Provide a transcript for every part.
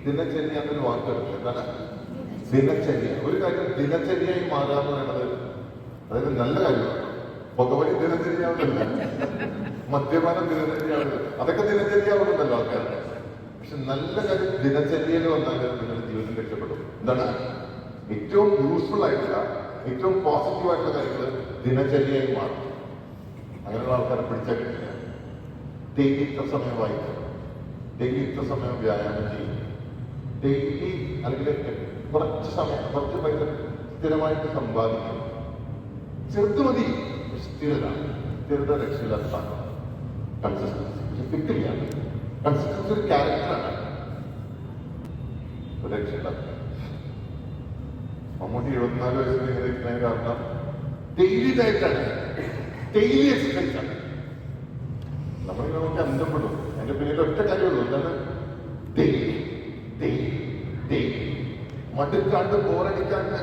ദിനചര്യ എന്നൊരു വാക്കുണ്ട്. എന്താണ് ദിനചര്യ? ഒരു കാര്യം ദിനചര്യയായി മാറുക എന്ന് പറയുന്നത് അതായത് നല്ല കാര്യമാണ്. പുകവലി ദിനചര്യാവുന്നില്ല, മദ്യപാനം ദിനചര്യാവുന്നില്ല, അതൊക്കെ ദിനചര്യാവുന്നുണ്ടല്ലോ ആൾക്കാരുടെ. പക്ഷെ നല്ല കാര്യം ദിനചര്യയിൽ വന്നാൽ നിങ്ങളുടെ ജീവിതം രക്ഷപ്പെടും. എന്താണ് ഏറ്റവും യൂസ്ഫുൾ ആയിട്ടുള്ള ഏറ്റവും പോസിറ്റീവ് ആയിട്ടുള്ള കാര്യങ്ങൾ ദിനചര്യയായി മാറും. അങ്ങനെയുള്ള ആൾക്കാരെ പിടിച്ചാൽ കിട്ടില്ല. ഡെയിലി ഇത്ര സമയം വായിക്കും, ഡെയിലി ഇത്ര സമയം വ്യായാമം ചെയ്യും, ഡെയിലി അല്ലെങ്കിൽ കുറച്ച് സമയം കുറച്ച് പൈസ സ്ഥിരമായിട്ട് സമ്പാദിക്കും. ചെറുത് മതി, സ്ഥിരത. സ്ഥിരത രക്ഷയില്ലാത്തതാണ്. കൺസിസ്റ്റൻസി പക്ഷെ കിട്ടില്ല. കൺസിസ്റ്റൻസി ഒരു ക്യാരക്ടറാണ്, രക്ഷയില്ലാത്ത. മമ്മൂട്ടി 74 വയസ്സിൽ ഇങ്ങനെ ഇരിക്കുന്ന കാരണം ഡെയിലി ഡയറ്റാണ്, ഡെയിലി എക്സസൈസ് ആണ്. നമ്മളിങ്ങനെ നോക്കി അന്തപ്പെടും. അതിന്റെ പിന്നീട് ഒറ്റ കാര്യമുള്ളൂ, എന്താണ് ഡെയിലി ഡെയിലി ഡെയിലി. മടുക്കാണ്ട് ബോറടിക്കാണ്ട്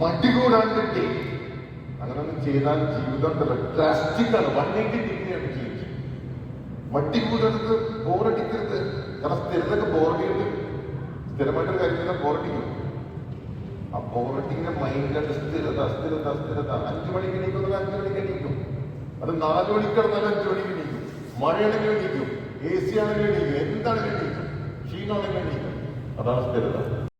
മടി കൂടാണ്ട് ഡെയിലി. അങ്ങനെ ഒന്നും ചെയ്താൽ ജീവിതം ഡ്രാസ്റ്റിക് ആണ്. 180 ഡിഗ്രിയാണ് ജീവിതം. മടി കൂടരുത്, ബോറടിക്കരുത്. കാരണം സ്ഥിരതൊക്കെ ബോറടിയുണ്ട്. സ്ഥിരമായിട്ടൊരു കാര്യത്തിൽ ബോറടിക്കും. ആ ബോറടിക്കുന്ന മൈൻഡിന്റെ സ്ഥിരത സ്ഥിരത സ്ഥിരത. 5 മണിക്ക് എണീക്കുന്നത് 5 മണിക്ക് എണീക്കും. അത് 4 മണിക്ക് കിടന്നാലും 5 മണിക്ക് എണീക്കും. മഴയാണെങ്കിലും എണീക്കും, AC ആണെങ്കിലും എണീക്കും, എന്താണെങ്കിലും എണീക്കും, ക്ഷീണമാണെങ്കിലും എണീക്കും. അതാണ് സ്ഥിരത.